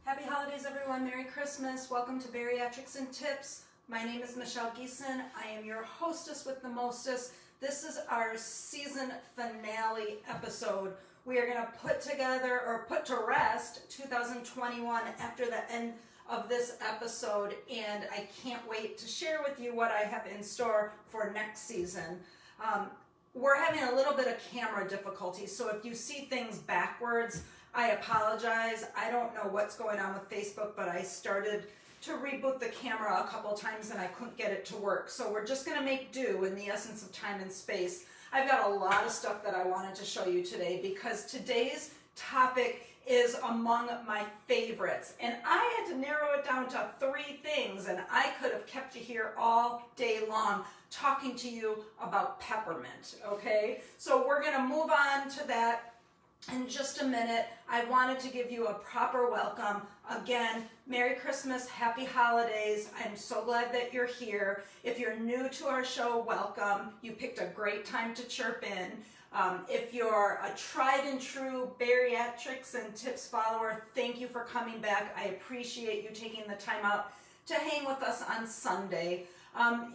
Happy holidays, everyone. Merry Christmas. Welcome to Bariatrics and Tips. My name is Michelle Geeson. I am your hostess with the mostest. This is our season finale episode. We are going to put together or put to rest 2021 after the end of this episode, and I can't wait to share with you what I have in store for next season. We're having a little bit of camera difficulty, so if you see things backwards, I apologize. I don't know what's going on with Facebook, but I started to reboot the camera a couple times and I couldn't get it to work. So we're just going to make do in the essence of time and space. I've got a lot of stuff that I wanted to show you today because today's topic is among my favorites. And I had to narrow it down to 3 things, and I could have kept you here all day long talking to you about peppermint, okay? So we're going to move on to that in just a minute. I wanted to give you a proper welcome. Again, Merry Christmas, Happy Holidays. I'm so glad that you're here. If you're new to our show, welcome. You picked a great time to chirp in. If you're a tried and true Bariatrics and Tips follower, thank you for coming back. I appreciate you taking the time out to hang with us on Sunday.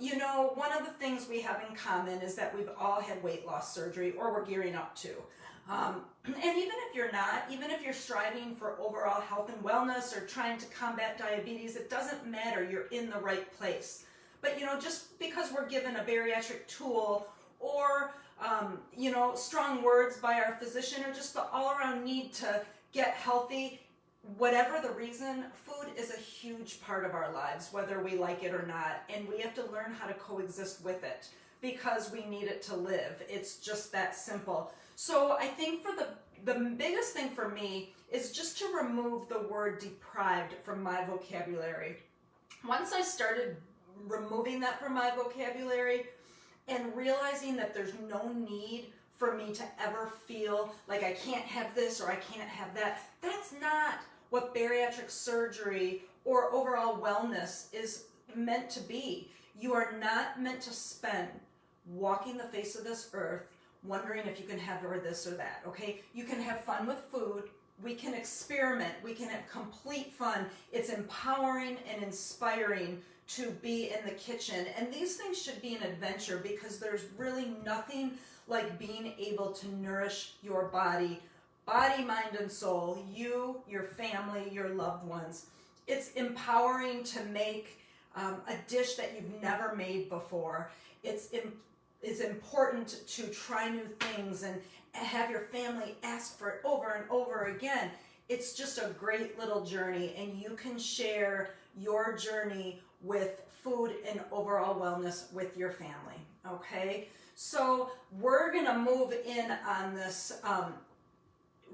You know, one of the things we have in common is that we've all had weight loss surgery or we're gearing up to. And even if you're not, even if you're striving for overall health and wellness or trying to combat diabetes, it doesn't matter, you're in the right place. But you know, just because we're given a bariatric tool or, you know, strong words by our physician or just the all-around need to get healthy, whatever the reason, food is a huge part of our lives, whether we like it or not, and we have to learn how to coexist with it because we need it to live. It's just that simple. So I think for the biggest thing for me is just to remove the word deprived from my vocabulary. Once I started removing that from my vocabulary and realizing that there's no need for me to ever feel like I can't have this or I can't have that, that's not what bariatric surgery or overall wellness is meant to be. You are not meant to spend walking the face of this earth wondering if you can have or this or that, okay? You can have fun with food. We can experiment. We can have complete fun. It's empowering and inspiring to be in the kitchen. And these things should be an adventure because there's really nothing like being able to nourish your body, mind, and soul, you, your family, your loved ones. It's empowering to make a dish that you've never made before. It's important to try new things and have your family ask for it over and over again. It's just a great little journey, and you can share your journey with food and overall wellness with your family, okay? So we're gonna move in on this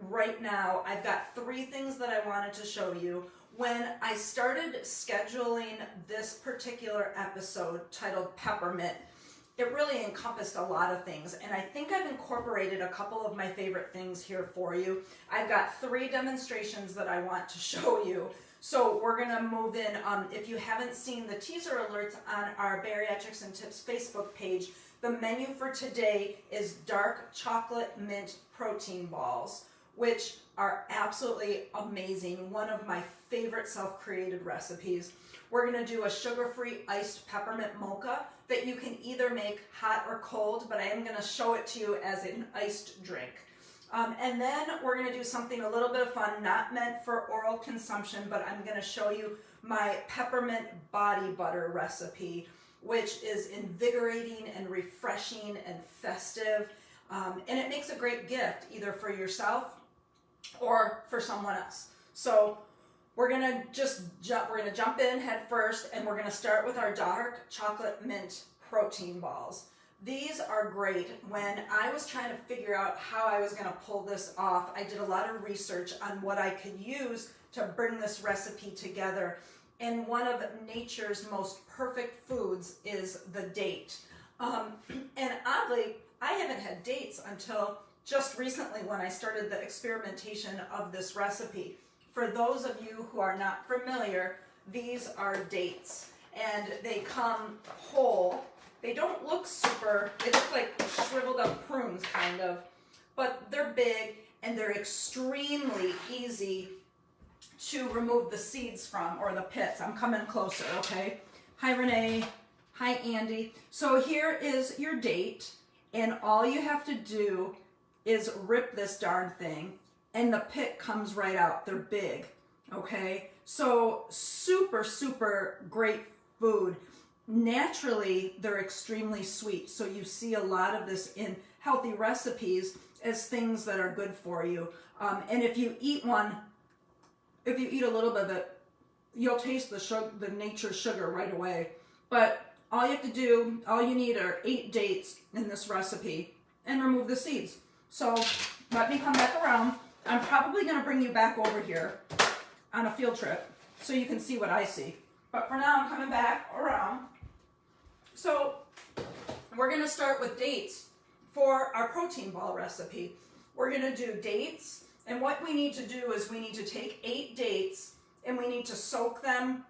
right now. I've got 3 things that I wanted to show you. When I started scheduling this particular episode titled Peppermint, it really encompassed a lot of things, and I think I've incorporated a couple of my favorite things here for you. I've got 3 demonstrations that I want to show you. So we're gonna move in. If you haven't seen the teaser alerts on our Bariatrics and Tips Facebook page, the menu for today is dark chocolate mint protein balls, which are absolutely amazing. One of my favorite self-created recipes. We're gonna do a sugar-free iced peppermint mocha that you can either make hot or cold, but I am gonna show it to you as an iced drink. And then we're gonna do something a little bit of fun, not meant for oral consumption, but I'm gonna show you my peppermint body butter recipe, which is invigorating and refreshing and festive. And it makes a great gift, either for yourself or for someone else. So we're gonna jump in head first, and we're gonna start with our dark chocolate mint protein balls. These are great. When I was trying to figure out how I was gonna pull this off, I did a lot of research on what I could use to bring this recipe together. And one of nature's most perfect foods is the date. And oddly, I haven't had dates until just recently when I started the experimentation of this recipe. For those of you who are not familiar, these are dates, and they come whole. They don't look they look like shriveled up prunes kind of, but they're big and they're extremely easy to remove the seeds from, or the pits. I'm coming closer, okay? Hi, Renee. Hi, Andy. So here is your date, and all you have to do is rip this darn thing, and the pit comes right out. They're big, okay? So super, super great food. Naturally, they're extremely sweet, so you see a lot of this in healthy recipes as things that are good for you. And if you eat a little bit of it, you'll taste the sugar, the nature's sugar right away. But all you need are 8 dates in this recipe, and remove the seeds. So let me come back around. I'm probably going to bring you back over here on a field trip so you can see what I see. But for now, I'm coming back around. So we're going to start with dates for our protein ball recipe. We're going to do dates, and what we need to do is we need to take 8 dates and we need to soak them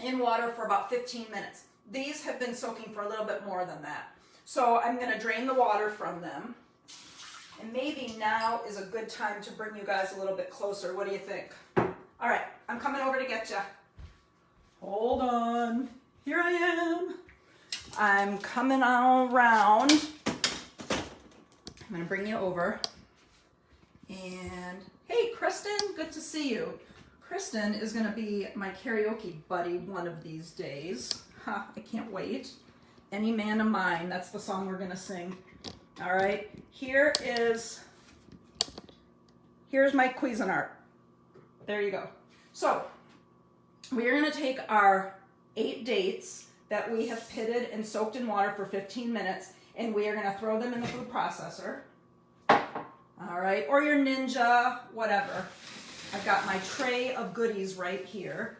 in water for about 15 minutes. These have been soaking for a little bit more than that. So I'm going to drain the water from them. And maybe now is a good time to bring you guys a little bit closer. What do you think? All right, I'm coming over to get you. Hold on. Here I am. I'm coming all around. I'm going to bring you over. And hey, Kristen, good to see you. Kristen is going to be my karaoke buddy one of these days. Ha, I can't wait. Any Man of Mine, that's the song we're going to sing. All right, here's my Cuisinart. There you go. So we are going to take our 8 dates that we have pitted and soaked in water for 15 minutes, and we are going to throw them in the food processor. All right, or your Ninja, whatever. I've got my tray of goodies right here.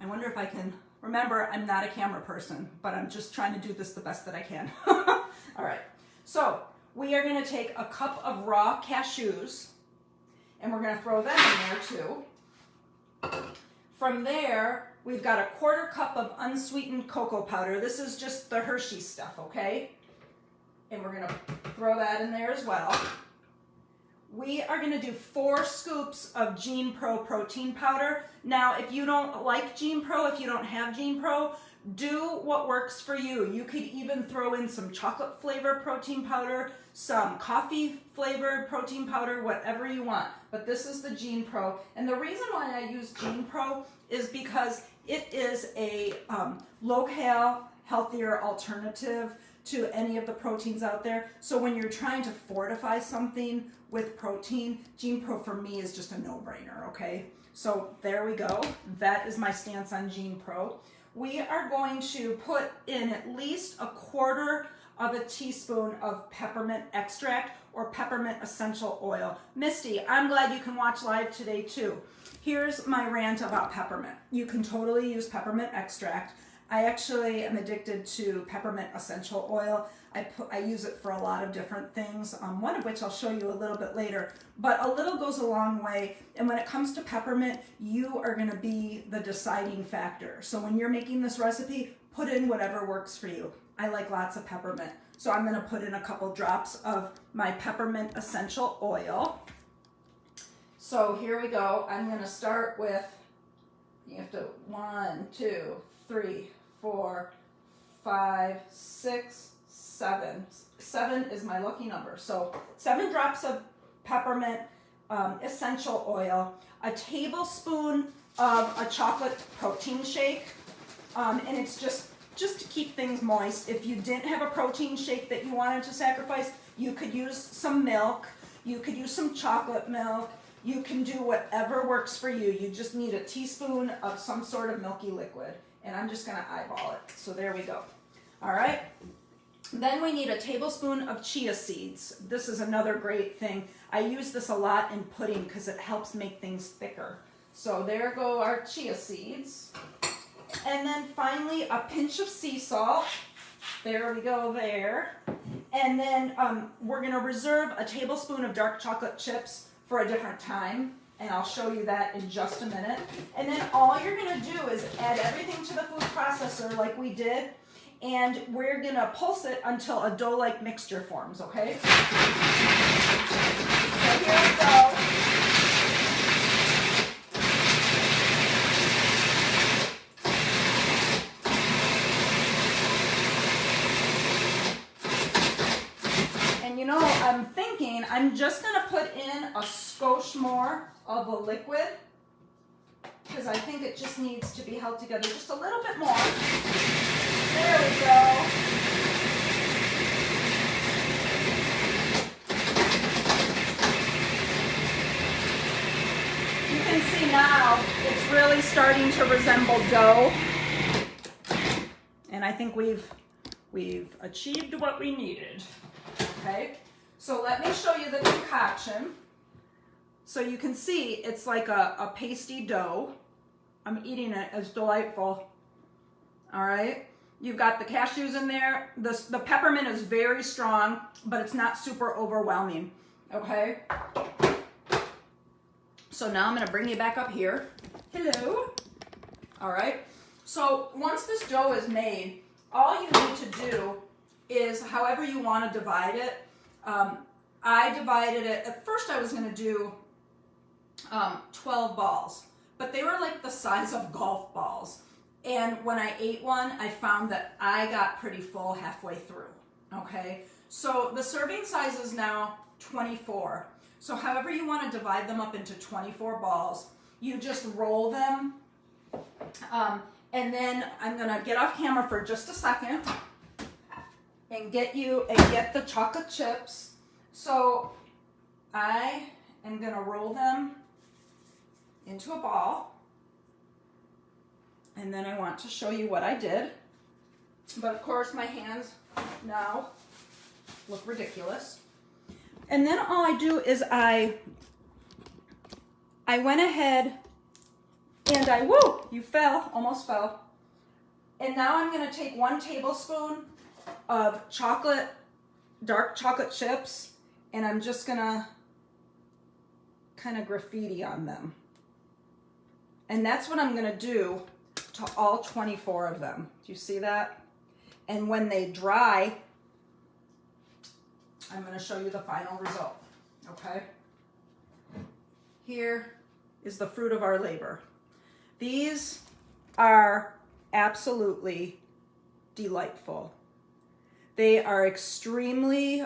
I wonder if I can, remember, I'm not a camera person, but I'm just trying to do this the best that I can. All right, so we are going to take a cup of raw cashews, and we're going to throw them in there too. From there, we've got a 1/4 cup of unsweetened cocoa powder. This is just the Hershey stuff, okay? And we're going to throw that in there as well. We are going to do 4 scoops of Gene Pro protein powder. Now, if you don't like Gene Pro, if you don't have Gene Pro, do what works for you. You could even throw in some chocolate flavored protein powder, some coffee flavored protein powder, whatever you want. But this is the Gene Pro. And the reason why I use Gene Pro is because it is a low-cal, healthier alternative to any of the proteins out there. So when you're trying to fortify something with protein, Gene Pro for me is just a no-brainer, okay? So there we go. That is my stance on Gene Pro. We are going to put in at least 1/4 of a teaspoon of peppermint extract or peppermint essential oil. Misty, I'm glad you can watch live today too. Here's my rant about peppermint. You can totally use peppermint extract. I actually am addicted to peppermint essential oil. I use it for a lot of different things, one of which I'll show you a little bit later. But a little goes a long way, and when it comes to peppermint, you are going to be the deciding factor. So when you're making this recipe, put in whatever works for you. I like lots of peppermint, so I'm going to put in a couple drops of my peppermint essential oil. So here we go. I'm going to start with, you have to 1, 2, 3, 4, 5, 6, 7. 7 is my lucky number. So 7 drops of peppermint essential oil, a tablespoon of a chocolate protein shake, and it's just to keep things moist. If you didn't have a protein shake that you wanted to sacrifice, you could use some milk, you could use some chocolate milk, you can do whatever works for you. You just need a teaspoon of some sort of milky liquid, and I'm just going to eyeball it. So there we go. All right. Then we need a tablespoon of chia seeds. This is another great thing. I use this a lot in pudding because it helps make things thicker. So there go our chia seeds. And then finally a pinch of sea salt. There we go there. And then we're going to reserve a tablespoon of dark chocolate chips for a different time. And I'll show you that in just a minute. And then all you're going to do is add everything to the food processor like we did. And we're going to pulse it until a dough-like mixture forms, okay? So here we go. thinking I'm just going to put in a skosh more of the liquid because I think it just needs to be held together just a little bit more. There we go. You can see now it's really starting to resemble dough. And I think we've achieved what we needed. Okay, so let me show you the concoction. So you can see it's like a pasty dough. I'm eating it. It's delightful. All right, you've got the cashews in there. The peppermint is very strong, but it's not super overwhelming. Okay, so now I'm gonna bring you back up here. Hello. All right, so once this dough is made, all you need to do is however you want to divide it. I divided it, at first I was going to do 12 balls, but they were like the size of golf balls. And when I ate one, I found that I got pretty full halfway through. Okay, so the serving size is now 24. So however you want to divide them up into 24 balls, you just roll them. And then I'm going to get off camera for just a second and get the chocolate chips. So I am going to roll them into a ball. And then I want to show you what I did. But of course my hands now look ridiculous. And then all I do is I went ahead and you fell, almost fell. And now I'm going to take 1 tablespoon of dark chocolate chips, and I'm just going to kind of graffiti on them. And that's what I'm going to do to all 24 of them. Do you see that? And when they dry, I'm going to show you the final result. Okay? Here is the fruit of our labor. These are absolutely delightful. They are extremely,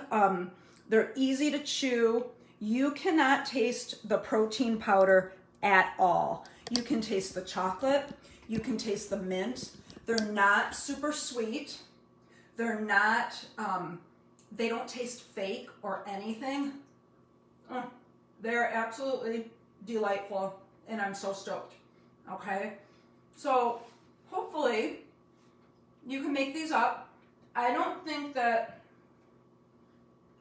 they're easy to chew. You cannot taste the protein powder at all. You can taste the chocolate. You can taste the mint. They're not super sweet. They're not, they don't taste fake or anything. They're absolutely delightful, and I'm so stoked. Okay, so hopefully you can make these up. I don't think that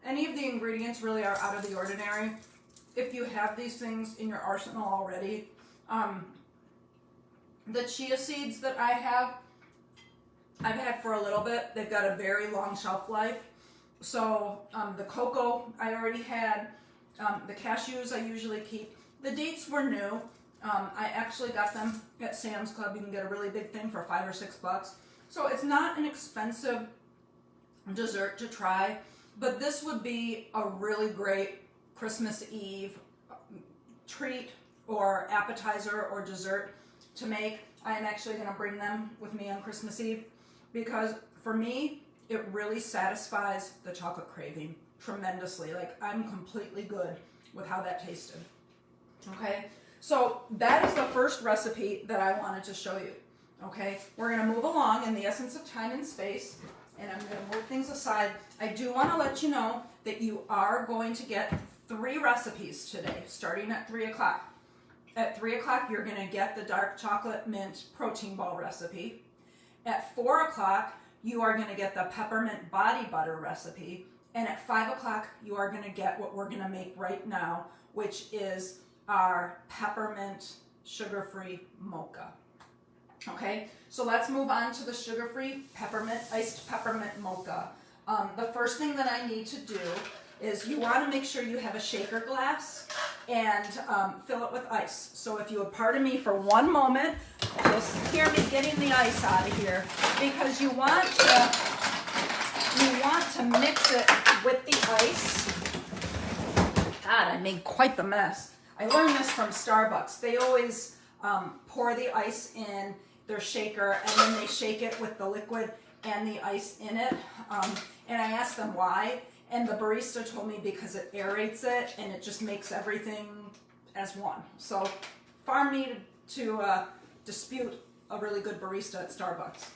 any of the ingredients really are out of the ordinary if you have these things in your arsenal already. The chia seeds that I've had for a little bit. They've got a very long shelf life. So the cocoa I already had. The cashews I usually keep. The dates were new. I actually got them at Sam's Club. You can get a really big thing for $5 or $6. So it's not an expensive dessert to try, but this would be a really great Christmas Eve treat or appetizer or dessert to make. I am actually going to bring them with me on Christmas Eve because for me, it really satisfies the chocolate craving tremendously. Like, I'm completely good with how that tasted. Okay, so that is the first recipe that I wanted to show you. Okay, we're going to move along in the essence of time and space, and I'm going to move things aside. I do want to let you know that you are going to get 3 recipes today, starting at 3 o'clock. At 3 o'clock, you're going to get the dark chocolate mint protein ball recipe. At 4 o'clock, you are going to get the peppermint body butter recipe. And at 5 o'clock, you are going to get what we're going to make right now, which is our peppermint sugar-free mocha. Okay, so let's move on to the sugar-free iced peppermint mocha. The first thing that I need to do is you want to make sure you have a shaker glass and fill it with ice. So if you would pardon me for one moment, just hear me getting the ice out of here, because you want to mix it with the ice. God, I made quite the mess. I learned this from Starbucks. They always pour the ice in their shaker, and then they shake it with the liquid and the ice in it. And I asked them why, And the barista told me because it aerates it and it just makes everything as one. So farm me to dispute a really good barista at Starbucks.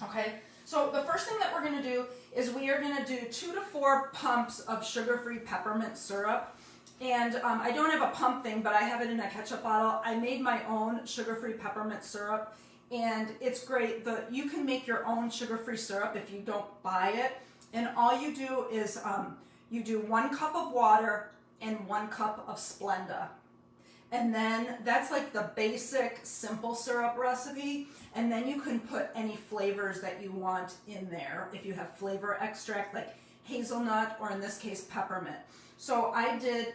Okay, so the first thing that we're going to do is we are going to do 2 to 4 pumps of sugar-free peppermint syrup. And I don't have a pump thing, but I have it in a ketchup bottle. I made my own sugar-free peppermint syrup, and it's great. You can make your own sugar-free syrup if you don't buy it. And all you do is you do 1 cup of water and 1 cup of Splenda. And then that's like the basic simple syrup recipe. And then you can put any flavors that you want in there. If you have flavor extract like hazelnut, or in this case peppermint. So I did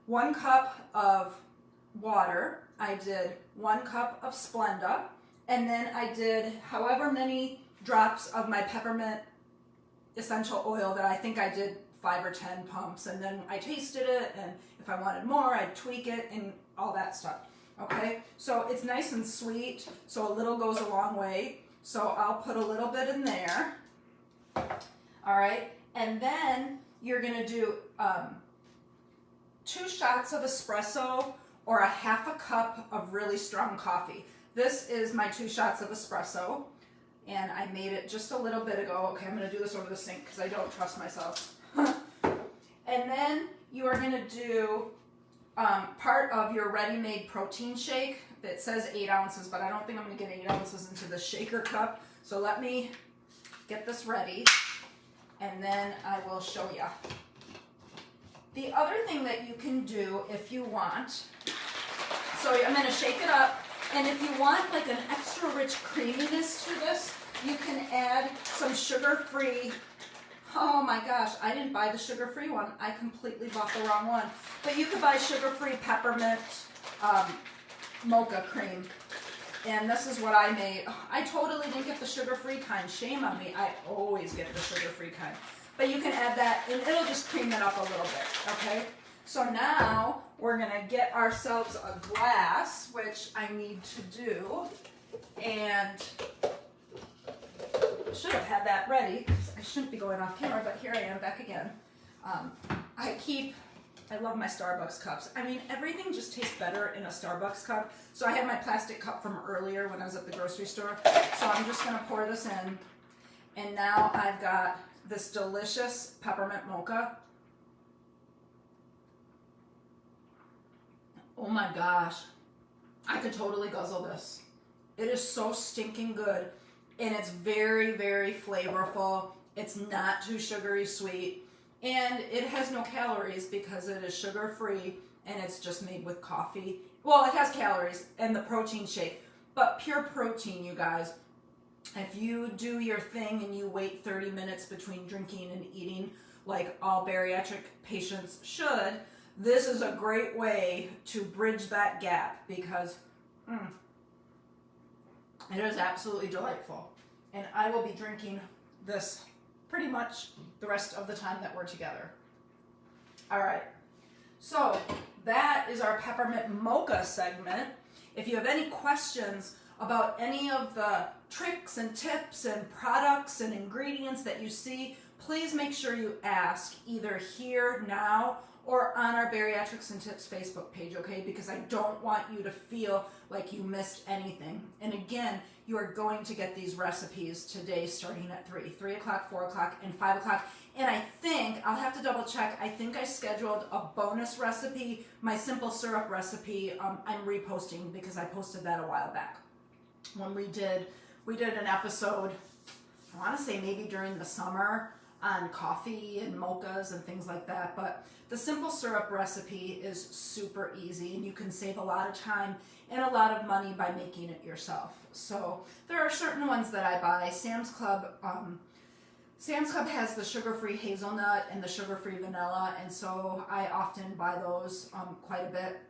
1 cup of water, I did 1 cup of Splenda, and then I did however many drops of my peppermint essential oil that I think I did 5 or 10 pumps, and then I tasted it, and if I wanted more, I'd tweak it and all that stuff. Okay, so it's nice and sweet, so a little goes a long way. So I'll put a little bit in there. All right, and then you're gonna do 2 shots of espresso or a half a cup of really strong coffee. This is my 2 shots of espresso, and I made it just a little bit ago. Okay, I'm gonna do this over the sink because I don't trust myself. And then you are gonna do part of your ready-made protein shake. It says 8 ounces, but I don't think I'm gonna get 8 ounces into the shaker cup. So let me get this ready, and then I will show you. The other thing that you can do if you want, so I'm gonna shake it up, and if you want like an extra rich creaminess to this, you can add some sugar-free. Oh my gosh, I didn't buy the sugar-free one. I completely bought the wrong one. But you could buy sugar-free peppermint mocha cream. And this is what I made. Oh, I totally didn't get the sugar-free kind. Shame on me. I always get the sugar-free kind. But you can add that, and it'll just cream it up a little bit, okay? So now we're gonna get ourselves a glass, which I need to do. And I should have had that ready. I shouldn't be going off camera, but here I am back again. I love my Starbucks cups. I mean, everything just tastes better in a Starbucks cup. So I had my plastic cup from earlier when I was at the grocery store. So I'm just gonna pour this in. And now I've got this delicious peppermint mocha. Oh my gosh. I could totally guzzle this. It is so stinking good. And it's very, very flavorful. It's not too sugary sweet. And it has no calories because it is sugar-free and it's just made with coffee. Well, it has calories and the protein shake, but pure protein, you guys. If you do your thing and you wait 30 minutes between drinking and eating, like all bariatric patients should, this is a great way to bridge that gap because it is absolutely delightful. And I will be drinking this pretty much the rest of the time that we're together. All right, so that is our Peppermint Mocha segment. If you have any questions about any of the tricks and tips and products and ingredients that you see, please make sure you ask either here now or on our Bariatrics and Tips Facebook page, okay? Because I don't want you to feel like you missed anything. And again, you are going to get these recipes today starting at 3 o'clock, 4 o'clock, and 5 o'clock. And I think, I'll have to double check, I think I scheduled a bonus recipe, my simple syrup recipe, I'm reposting because I posted that a while back. When we did an episode, I want to say maybe during the summer, on coffee and mochas and things like that, but the simple syrup recipe is super easy and you can save a lot of time and a lot of money by making it yourself. So there are certain ones that I buy. Sam's Club has the sugar-free hazelnut and the sugar-free vanilla, and so I often buy those quite a bit.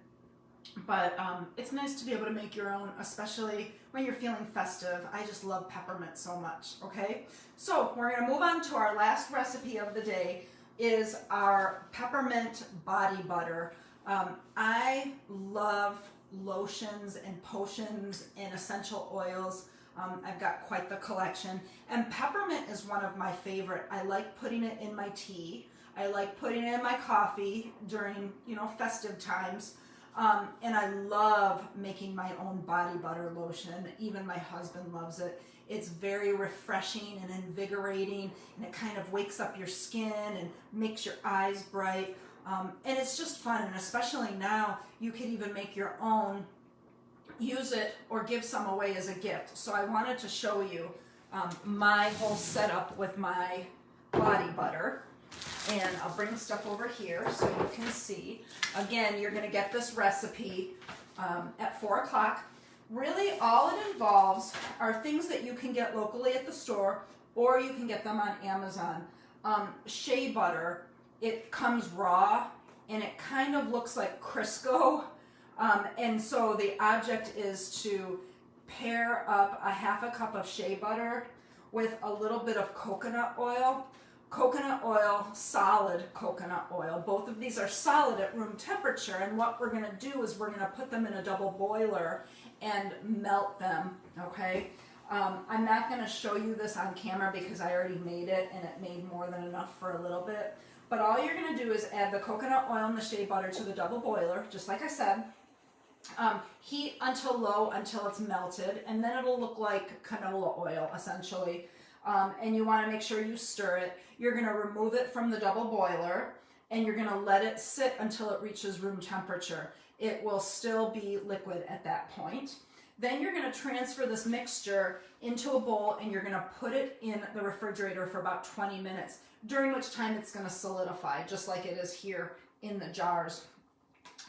But it's nice to be able to make your own, especially when you're feeling festive. I just love peppermint so much, okay? So we're gonna move on to our last recipe of the day, is our peppermint body butter. I love lotions and potions and essential oils. I've got quite the collection. And peppermint is one of my favorite. I like putting it in my tea. I like putting it in my coffee during, festive times. And I love making my own body butter lotion. Even my husband loves it. It's very refreshing and invigorating, and it kind of wakes up your skin and makes your eyes bright. And it's just fun, and especially now, you can even make your own, use it, or give some away as a gift. So I wanted to show you my whole setup with my body butter. And I'll bring stuff over here so you can see. Again, you're going to get this recipe at 4 o'clock. Really, all it involves are things that you can get locally at the store, or you can get them on Amazon. Shea butter, it comes raw, and it kind of looks like Crisco. And so the object is to pair up a half a cup of shea butter with a little bit of coconut oil. Coconut oil, solid coconut oil. Both of these are solid at room temperature, and what we're going to do is we're going to put them in a double boiler and melt them, okay? I'm not going to show you this on camera because I already made it, and it made more than enough for a little bit. But all you're going to do is add the coconut oil and the shea butter to the double boiler, just like I said. Heat until low until it's melted, and then it'll look like canola oil, essentially. And you want to make sure you stir it. You're going to remove it from the double boiler, and you're going to let it sit until it reaches room temperature. It will still be liquid at that point. Then you're going to transfer this mixture into a bowl, and you're going to put it in the refrigerator for about 20 minutes, during which time it's going to solidify, just like it is here in the jars.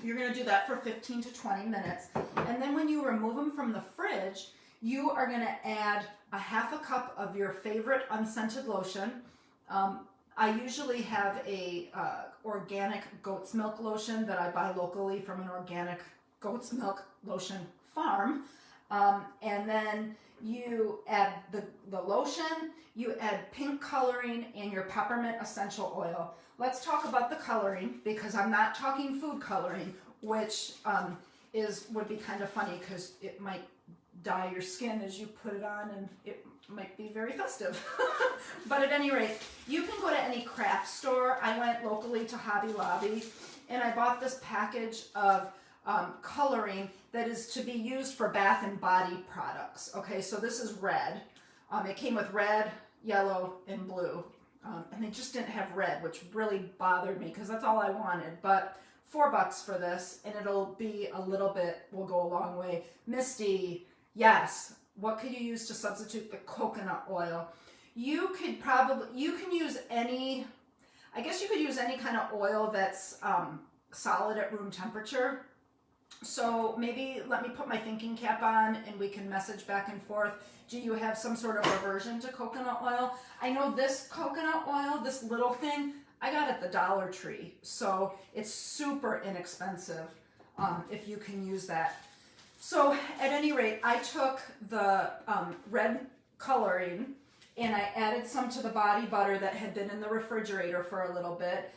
You're going to do that for 15 to 20 minutes. And then when you remove them from the fridge, you are going to add a half a cup of your favorite unscented lotion. I usually have a organic goat's milk lotion that I buy locally from an organic goat's milk lotion farm. And then you add the lotion, you add pink coloring, and your peppermint essential oil. Let's talk about the coloring, because I'm not talking food coloring, which would be kind of funny because it might dye your skin as you put it on, and it might be very festive. But at any rate, you can go to any craft store. I went locally to Hobby Lobby, and I bought this package of coloring that is to be used for bath and body products. Okay, so this is red. It came with red, yellow, and blue. And they just didn't have red, which really bothered me because that's all I wanted. But $4 for this, and it'll be a little bit, will go a long way. Misty, yes. What could you use to substitute the coconut oil? You can use any, I guess you could use any kind of oil that's solid at room temperature. So maybe let me put my thinking cap on and we can message back and forth. Do you have some sort of aversion to coconut oil? I know this coconut oil, this little thing, I got at the Dollar Tree. So it's super inexpensive if you can use that. So at any rate, I took the red coloring and I added some to the body butter that had been in the refrigerator for a little bit,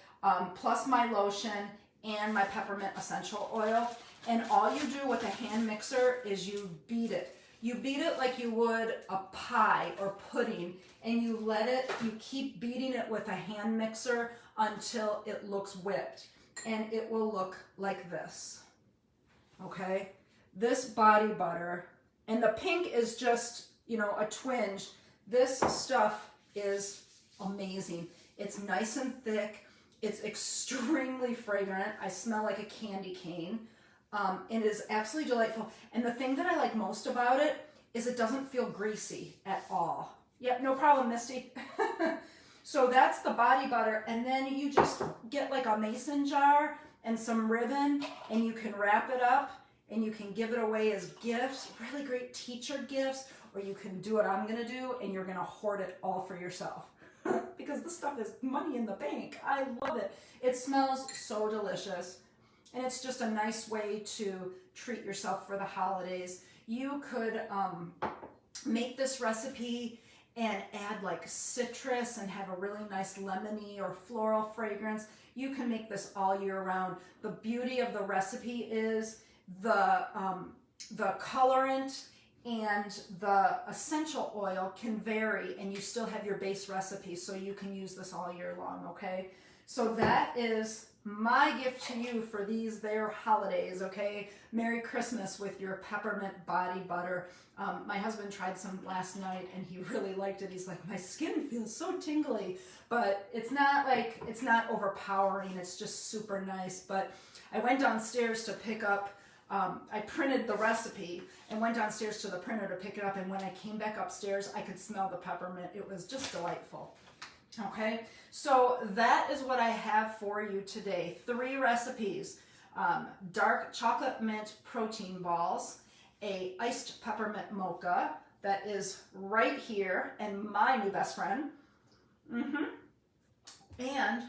plus my lotion and my peppermint essential oil. And all you do with a hand mixer is you beat it. You beat it like you would a pie or pudding, and you keep beating it with a hand mixer until it looks whipped. And it will look like this. Okay? This body butter, and the pink is just, a twinge. This stuff is amazing. It's nice and thick. It's extremely fragrant. I smell like a candy cane. It is absolutely delightful. And the thing that I like most about it is it doesn't feel greasy at all. Yep, no problem, Misty. So that's the body butter. And then you just get like a mason jar and some ribbon, and you can wrap it up and you can give it away as gifts, really great teacher gifts, or you can do what I'm gonna do and you're gonna hoard it all for yourself. Because this stuff is money in the bank. I love it. It smells so delicious. And it's just a nice way to treat yourself for the holidays. You could make this recipe and add like citrus and have a really nice lemony or floral fragrance. You can make this all year round. The beauty of the recipe is the colorant and the essential oil can vary, and you still have your base recipe, so you can use this all year long, okay? So that is my gift to you for these there holidays, okay? Merry Christmas with your peppermint body butter. My husband tried some last night and he really liked it. He's like, my skin feels so tingly, but it's not overpowering. It's just super nice. But I went downstairs to pick up, I printed the recipe and went downstairs to the printer to pick it up. And when I came back upstairs, I could smell the peppermint. It was just delightful. Okay, so that is what I have for you today. 3 recipes: dark chocolate mint protein balls, a iced peppermint mocha that is right here, and my new best friend, and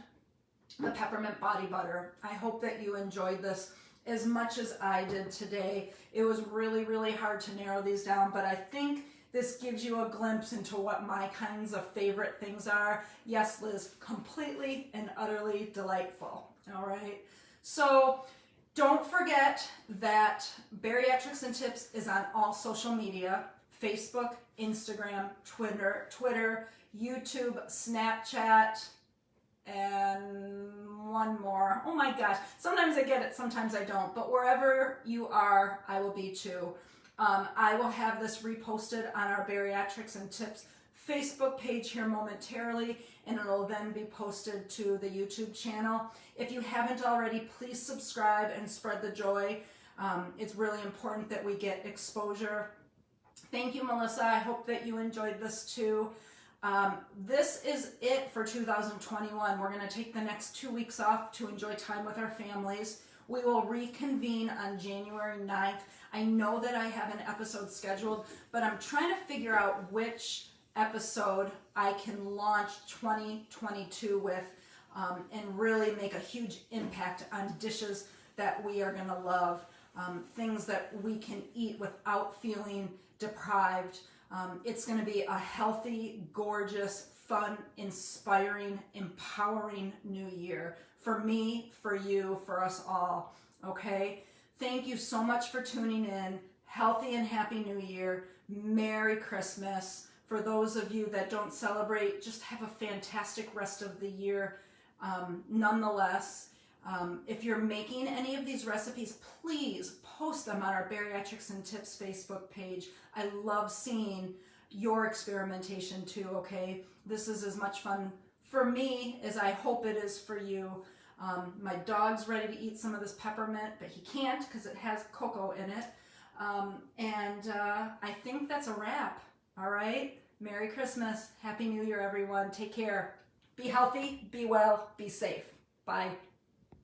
the peppermint body butter. I hope that you enjoyed this as much as I did today. It was really, really hard to narrow these down, but I think this gives you a glimpse into what my kinds of favorite things are. Yes, Liz, completely and utterly delightful. All right. So don't forget that Bariatrics and Tips is on all social media: Facebook, Instagram, Twitter, YouTube, Snapchat, and one more. Oh my gosh. Sometimes I get it, sometimes I don't. But wherever you are, I will be too. I will have this reposted on our Bariatrics and Tips Facebook page here momentarily, and it'll then be posted to the YouTube channel. If you haven't already, please subscribe and spread the joy. It's really important that we get exposure. Thank you, Melissa. I hope that you enjoyed this too. This is it for 2021. We're going to take the next 2 weeks off to enjoy time with our families. We will reconvene on January 9th. I know that I have an episode scheduled, but I'm trying to figure out which episode I can launch 2022 with, and really make a huge impact on dishes that we are going to love, things that we can eat without feeling deprived. It's going to be a healthy, gorgeous, fun, inspiring, empowering new year. For me, for you, for us all, okay? Thank you so much for tuning in. Healthy and happy new year. Merry Christmas. For those of you that don't celebrate, just have a fantastic rest of the year. Nonetheless, if you're making any of these recipes, please post them on our Bariatrics and Tips Facebook page. I love seeing your experimentation too, okay? This is as much fun for me as I hope it is for you. My dog's ready to eat some of this peppermint, but he can't because it has cocoa in it. I think that's a wrap. All right? Merry Christmas. Happy New Year, everyone. Take care. Be healthy, be well, be safe. Bye.